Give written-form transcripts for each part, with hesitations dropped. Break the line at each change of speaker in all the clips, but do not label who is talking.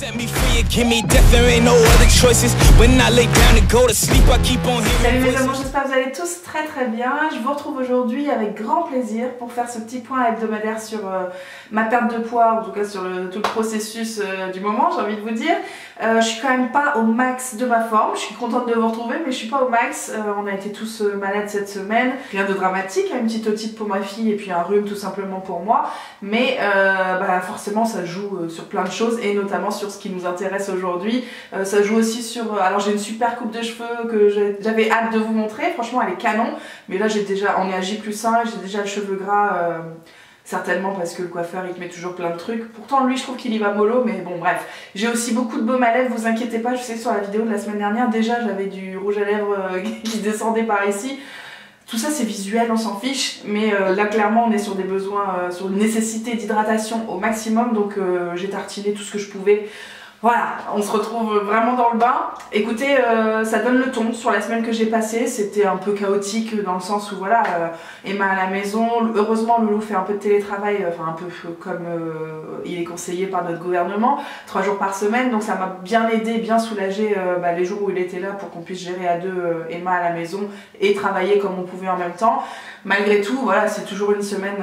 Salut mes amours, j'espère que vous allez tous très bien. Je vous retrouve aujourd'hui avec grand plaisir pour faire ce petit point hebdomadaire sur ma perte de poids, en tout cas sur tout le processus du moment, j'ai envie de vous dire. Je suis quand même pas au max de ma forme, je suis contente de vous retrouver mais je suis pas au max. On a été tous malades cette semaine, rien de dramatique, une petite otite pour ma fille et puis un rhume tout simplement pour moi. Mais forcément ça joue sur plein de choses et notamment sur ce qui nous intéresse aujourd'hui. Ça joue aussi sur... alors j'ai une super coupe de cheveux que j'avais hâte de vous montrer, franchement elle est canon. Mais là on est à J+1, j'ai déjà le cheveu gras... certainement parce que le coiffeur il te met toujours plein de trucs. Pourtant lui je trouve qu'il y va mollo, mais bon bref. J'ai aussi beaucoup de baume à lèvres, vous inquiétez pas, je sais que sur la vidéo de la semaine dernière déjà j'avais du rouge à lèvres qui descendait par ici. Tout ça c'est visuel, on s'en fiche, mais là clairement on est sur des besoins, sur une nécessité d'hydratation au maximum, donc j'ai tartiné tout ce que je pouvais. Voilà, on se retrouve vraiment dans le bain. Écoutez, ça donne le ton sur la semaine que j'ai passée. C'était un peu chaotique dans le sens où voilà, Emma à la maison. Heureusement, Loulou fait un peu de télétravail, enfin un peu comme il est conseillé par notre gouvernement, 3 jours par semaine. Donc ça m'a bien aidé, bien soulagé les jours où il était là pour qu'on puisse gérer à deux Emma à la maison et travailler comme on pouvait en même temps. Malgré tout, voilà, c'est toujours une semaine...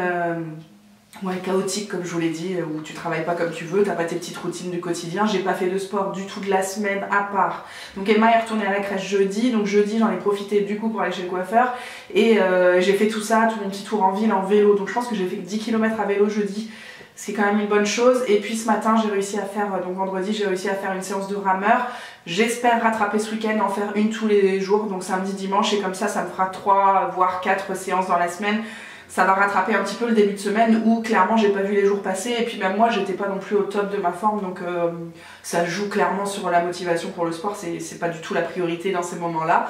ouais, chaotique comme je vous l'ai dit, où tu travailles pas comme tu veux, t'as pas tes petites routines du quotidien. J'ai pas fait de sport du tout de la semaine à part. Donc Emma est retournée à la crèche jeudi, donc jeudi j'en ai profité du coup pour aller chez le coiffeur. Et j'ai fait tout ça, tout mon petit tour en ville en vélo. Donc je pense que j'ai fait 10 km à vélo jeudi, ce qui est quand même une bonne chose. Et puis ce matin j'ai réussi à faire, donc vendredi j'ai réussi à faire une séance de rameur. J'espère rattraper ce week-end, en faire une tous les jours, donc samedi, dimanche, et comme ça ça me fera 3 voire 4 séances dans la semaine. Ça va rattraper un petit peu le début de semaine où clairement j'ai pas vu les jours passer et puis même moi j'étais pas non plus au top de ma forme, donc ça joue clairement sur la motivation pour le sport, c'est pas du tout la priorité dans ces moments là.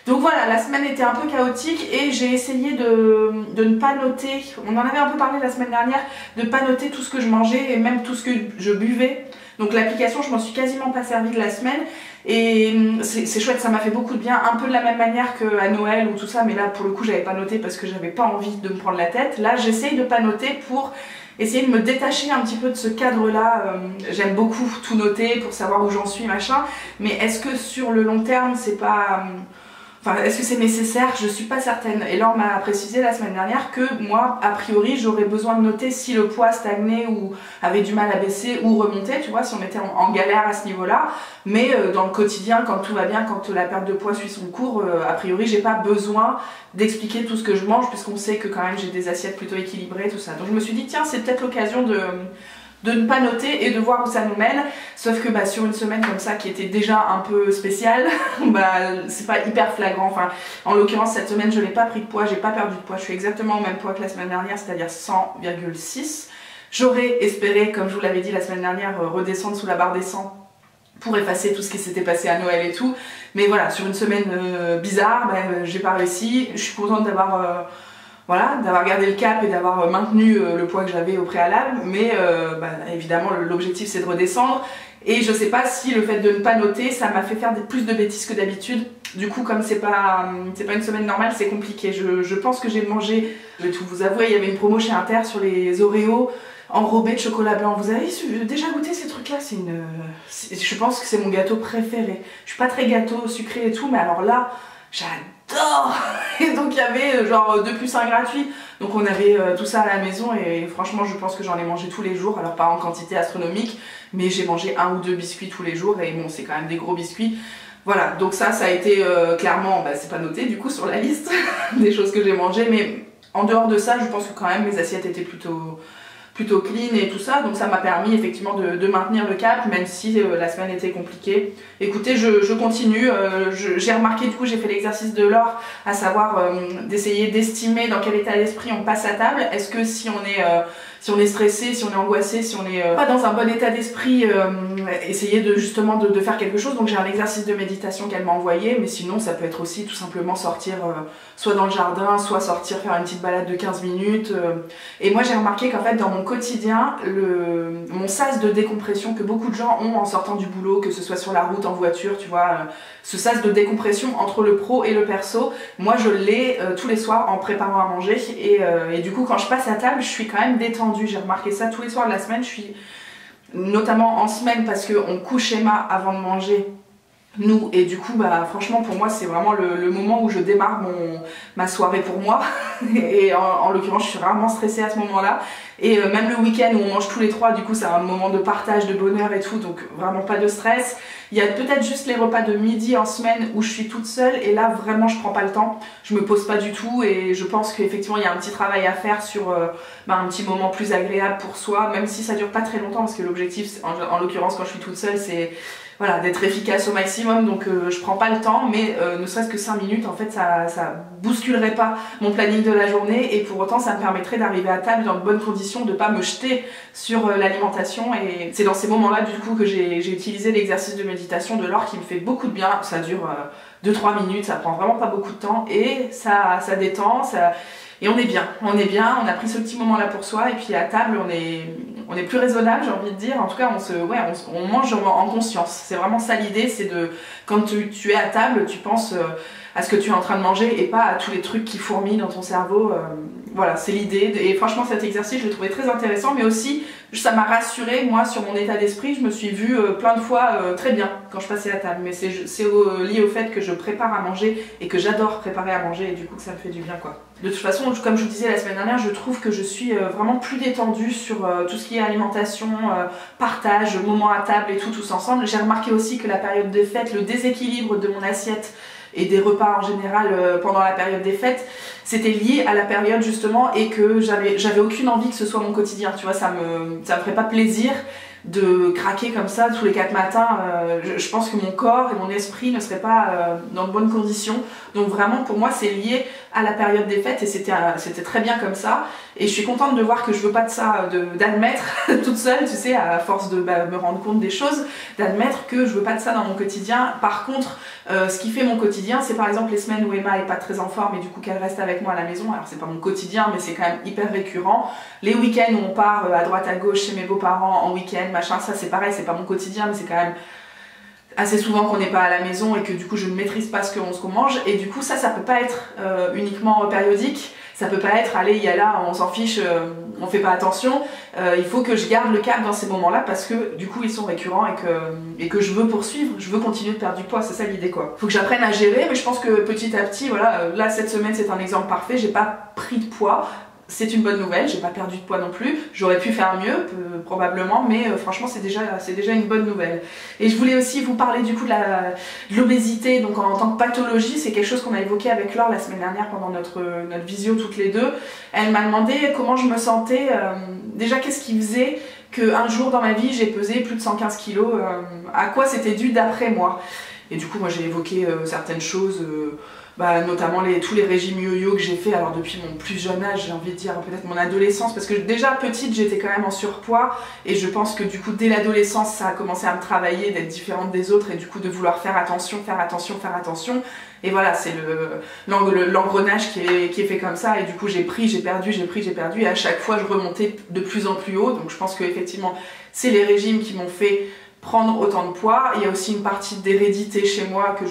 Donc voilà, la semaine était un peu chaotique et j'ai essayé de ne pas noter, on en avait un peu parlé la semaine dernière, de ne pas noter tout ce que je mangeais et même tout ce que je buvais. Donc l'application, je m'en suis quasiment pas servi de la semaine et c'est chouette, ça m'a fait beaucoup de bien, un peu de la même manière qu'à Noël ou tout ça, mais là pour le coup j'avais pas noté parce que j'avais pas envie de me prendre la tête. Là j'essaye de pas noter pour essayer de me détacher un petit peu de ce cadre là. J'aime beaucoup tout noter pour savoir où j'en suis machin, mais est-ce que sur le long terme c'est pas... Enfin, est-ce que c'est nécessaire? Je suis pas certaine. Et là on m'a précisé la semaine dernière que moi, a priori, j'aurais besoin de noter si le poids stagnait ou avait du mal à baisser ou remonter, tu vois, si on était en galère à ce niveau-là. Mais dans le quotidien, quand tout va bien, quand la perte de poids suit son cours, a priori, j'ai pas besoin d'expliquer tout ce que je mange puisqu'on sait que quand même j'ai des assiettes plutôt équilibrées, tout ça. Donc je me suis dit, tiens, c'est peut-être l'occasion de ne pas noter et de voir où ça nous mène. Sauf que sur une semaine comme ça qui était déjà un peu spéciale, c'est pas hyper flagrant. Enfin, en l'occurrence cette semaine je n'ai pas pris de poids, j'ai pas perdu de poids, je suis exactement au même poids que la semaine dernière, c'est-à-dire 100,6. J'aurais espéré, comme je vous l'avais dit la semaine dernière, redescendre sous la barre des 100 pour effacer tout ce qui s'était passé à Noël et tout. Mais voilà, sur une semaine bizarre, j'ai pas réussi. Je suis contente d'avoir... voilà, d'avoir gardé le cap et d'avoir maintenu le poids que j'avais au préalable, mais évidemment l'objectif c'est de redescendre et je sais pas si le fait de ne pas noter ça m'a fait faire plus de bêtises que d'habitude. Du coup comme c'est pas une semaine normale, c'est compliqué. Je pense que j'ai mangé, je vais tout vous avouer, il y avait une promo chez Inter sur les Oreos enrobés de chocolat blanc. Vous avez déjà goûté ces trucs là? Je pense que c'est mon gâteau préféré. Je suis pas très gâteau sucré et tout, mais alors là j'adore. Et donc il y avait genre 2+1 gratuit, donc on avait tout ça à la maison et franchement je pense que j'en ai mangé tous les jours, alors pas en quantité astronomique, mais j'ai mangé 1 ou 2 biscuits tous les jours et bon c'est quand même des gros biscuits. Voilà, donc ça a été clairement, c'est pas noté du coup sur la liste des choses que j'ai mangées, mais en dehors de ça je pense que quand même mes assiettes étaient plutôt clean et tout ça, donc ça m'a permis effectivement de maintenir le cap même si la semaine était compliquée. Écoutez, je continue, j'ai remarqué, du coup j'ai fait l'exercice de l'or, à savoir d'essayer d'estimer dans quel état d'esprit on passe à table. Est-ce que si on est stressé, si on est angoissé, si on est pas dans un bon état d'esprit, essayer justement de faire quelque chose. Donc j'ai un exercice de méditation qu'elle m'a envoyé, mais sinon ça peut être aussi tout simplement sortir soit dans le jardin, soit sortir faire une petite balade de 15 minutes. Et moi j'ai remarqué qu'en fait dans mon quotidien, mon sas de décompression que beaucoup de gens ont en sortant du boulot, que ce soit sur la route, en voiture, tu vois, ce sas de décompression entre le pro et le perso, moi je l'ai tous les soirs en préparant à manger et du coup quand je passe à table je suis quand même détendue. J'ai remarqué ça tous les soirs de la semaine, notamment en semaine parce qu'on couche Emma avant de manger. Nous, et du coup bah franchement pour moi c'est vraiment le moment où je démarre ma soirée pour moi et en l'occurrence je suis rarement stressée à ce moment là et même le week-end où on mange tous les trois, du coup c'est un moment de partage, de bonheur et tout, donc vraiment pas de stress. Il y a peut-être juste les repas de midi en semaine où je suis toute seule et là vraiment je prends pas le temps, je me pose pas du tout et je pense qu'effectivement il y a un petit travail à faire sur un petit moment plus agréable pour soi, même si ça dure pas très longtemps parce que l'objectif en l'occurrence quand je suis toute seule c'est voilà, d'être efficace au maximum, donc je prends pas le temps, mais ne serait-ce que 5 minutes, en fait, ça bousculerait pas mon planning de la journée, et pour autant, ça me permettrait d'arriver à table dans de bonnes conditions, de pas me jeter sur l'alimentation, et c'est dans ces moments-là, du coup, que j'ai utilisé l'exercice de méditation de Laure qui me fait beaucoup de bien. Ça dure 2-3 minutes, ça prend vraiment pas beaucoup de temps, et ça détend, et on est bien, on a pris ce petit moment là pour soi, et puis à table on est plus raisonnable, j'ai envie de dire. En tout cas on mange en conscience, c'est vraiment ça l'idée, c'est de quand tu es à table, tu penses à ce que tu es en train de manger et pas à tous les trucs qui fourmillent dans ton cerveau. Voilà, c'est l'idée, et franchement cet exercice je le trouvais très intéressant, mais aussi ça m'a rassurée moi sur mon état d'esprit. Je me suis vue plein de fois très bien quand je passais à table, mais c'est lié au fait que je prépare à manger et que j'adore préparer à manger, et du coup que ça me fait du bien quoi. De toute façon, comme je vous disais la semaine dernière, je trouve que je suis vraiment plus détendue sur tout ce qui est alimentation, partage, moment à table et tout, tous ensemble. J'ai remarqué aussi que la période des fêtes, le déséquilibre de mon assiette et des repas en général pendant la période des fêtes, c'était lié à la période justement, et que j'avais aucune envie que ce soit mon quotidien, tu vois, ça me ferait pas plaisir de craquer comme ça tous les 4 matins. Je pense que mon corps et mon esprit ne seraient pas dans de bonnes conditions, donc vraiment pour moi c'est lié à la période des fêtes, et c'était très bien comme ça, et je suis contente de voir que je veux pas de ça, d'admettre toute seule, tu sais, à force de me rendre compte des choses, d'admettre que je veux pas de ça dans mon quotidien. Par contre, ce qui fait mon quotidien, c'est par exemple les semaines où Emma est pas très en forme et du coup qu'elle reste avec moi à la maison. Alors c'est pas mon quotidien, mais c'est quand même hyper récurrent. Les week-ends où on part à droite à gauche chez mes beaux-parents en week-end, machin, ça c'est pareil, c'est pas mon quotidien, mais c'est quand même assez souvent qu'on n'est pas à la maison et que du coup je ne maîtrise pas ce qu'on mange, et du coup ça peut pas être uniquement périodique, ça peut pas être allez il y a là, on s'en fiche, on fait pas attention. Il faut que je garde le cap dans ces moments là parce que du coup ils sont récurrents et que je veux poursuivre, je veux continuer de perdre du poids, c'est ça l'idée quoi. Faut que j'apprenne à gérer, mais je pense que petit à petit, voilà, là cette semaine c'est un exemple parfait, j'ai pas pris de poids. C'est une bonne nouvelle, j'ai pas perdu de poids non plus, j'aurais pu faire mieux probablement, mais franchement c'est déjà une bonne nouvelle. Et je voulais aussi vous parler du coup de l'obésité, donc en tant que pathologie. C'est quelque chose qu'on a évoqué avec Laure la semaine dernière pendant notre visio toutes les deux. Elle m'a demandé comment je me sentais, déjà qu'est-ce qui faisait qu'un jour dans ma vie j'ai pesé plus de 115 kilos, à quoi c'était dû d'après moi. Et du coup moi j'ai évoqué certaines choses, notamment tous les régimes yo-yo que j'ai fait alors depuis mon plus jeune âge, j'ai envie de dire peut-être mon adolescence, parce que déjà petite j'étais quand même en surpoids, et je pense que du coup dès l'adolescence ça a commencé à me travailler d'être différente des autres, et du coup de vouloir faire attention, et voilà, c'est l'engrenage qui est fait comme ça, et du coup j'ai perdu, et à chaque fois je remontais de plus en plus haut. Donc je pense que effectivement c'est les régimes qui m'ont fait prendre autant de poids. Il y a aussi une partie d'hérédité chez moi que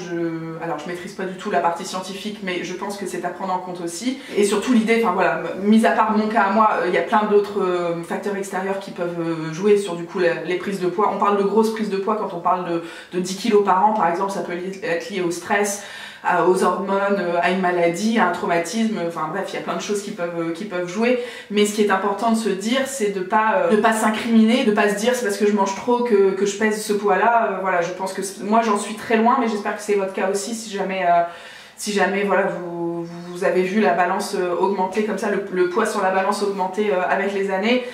alors je maîtrise pas du tout la partie scientifique, mais je pense que c'est à prendre en compte aussi. Et surtout l'idée, enfin voilà, mis à part mon cas à moi, il y a plein d'autres facteurs extérieurs qui peuvent jouer sur du coup les prises de poids. On parle de grosses prises de poids quand on parle de 10 kilos par an par exemple, ça peut être lié au stress, aux hormones, à une maladie, à un traumatisme, enfin bref, il y a plein de choses qui peuvent jouer. Mais ce qui est important de se dire, c'est de pas s'incriminer, de pas se dire c'est parce que je mange trop que je pèse ce poids-là. Voilà, je pense que moi j'en suis très loin, mais j'espère que c'est votre cas aussi, si jamais voilà, vous avez vu la balance augmenter comme ça, le poids sur la balance augmenter avec les années.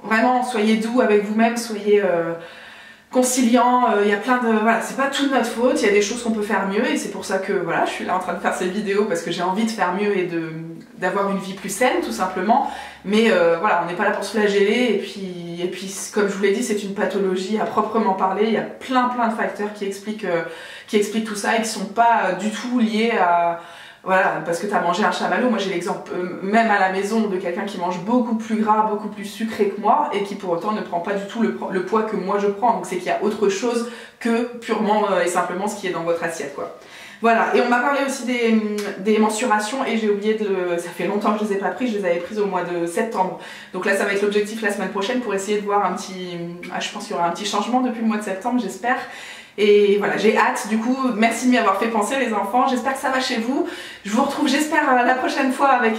Vraiment, soyez doux avec vous-même, soyez conciliant, il y a plein de... Voilà, c'est pas tout de notre faute, il y a des choses qu'on peut faire mieux, et c'est pour ça que voilà, je suis là en train de faire cette vidéo, parce que j'ai envie de faire mieux et d'avoir une vie plus saine tout simplement. Mais voilà, on n'est pas là pour se flageller, et puis comme je vous l'ai dit, c'est une pathologie à proprement parler. Il y a plein de facteurs qui expliquent tout ça, et qui sont pas du tout liés à... Voilà, parce que tu as mangé un chamallow. Moi j'ai l'exemple même à la maison de quelqu'un qui mange beaucoup plus gras, beaucoup plus sucré que moi, et qui pour autant ne prend pas du tout le poids que moi je prends. Donc c'est qu'il y a autre chose que purement et simplement ce qui est dans votre assiette quoi. Voilà, et on m'a parlé aussi des mensurations et j'ai oublié ça fait longtemps que je les ai pas prises, je les avais prises au mois de septembre. Donc là ça va être l'objectif la semaine prochaine pour essayer de voir un petit... je pense qu'il y aura un petit changement depuis le mois de septembre, j'espère. Et voilà, j'ai hâte, du coup, merci de m'y avoir fait penser les enfants, j'espère que ça va chez vous. Je vous retrouve, j'espère, la prochaine fois avec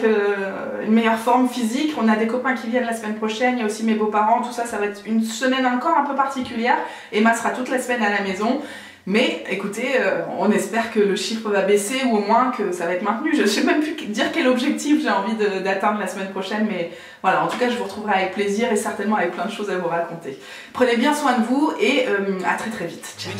une meilleure forme physique. On a des copains qui viennent la semaine prochaine, il y a aussi mes beaux-parents, tout ça, ça va être une semaine encore un peu particulière. Emma sera toute la semaine à la maison. Mais écoutez, on espère que le chiffre va baisser ou au moins que ça va être maintenu. Je ne sais même plus dire quel objectif j'ai envie d'atteindre la semaine prochaine, mais voilà, en tout cas je vous retrouverai avec plaisir et certainement avec plein de choses à vous raconter. Prenez bien soin de vous et à très très vite. Ciao.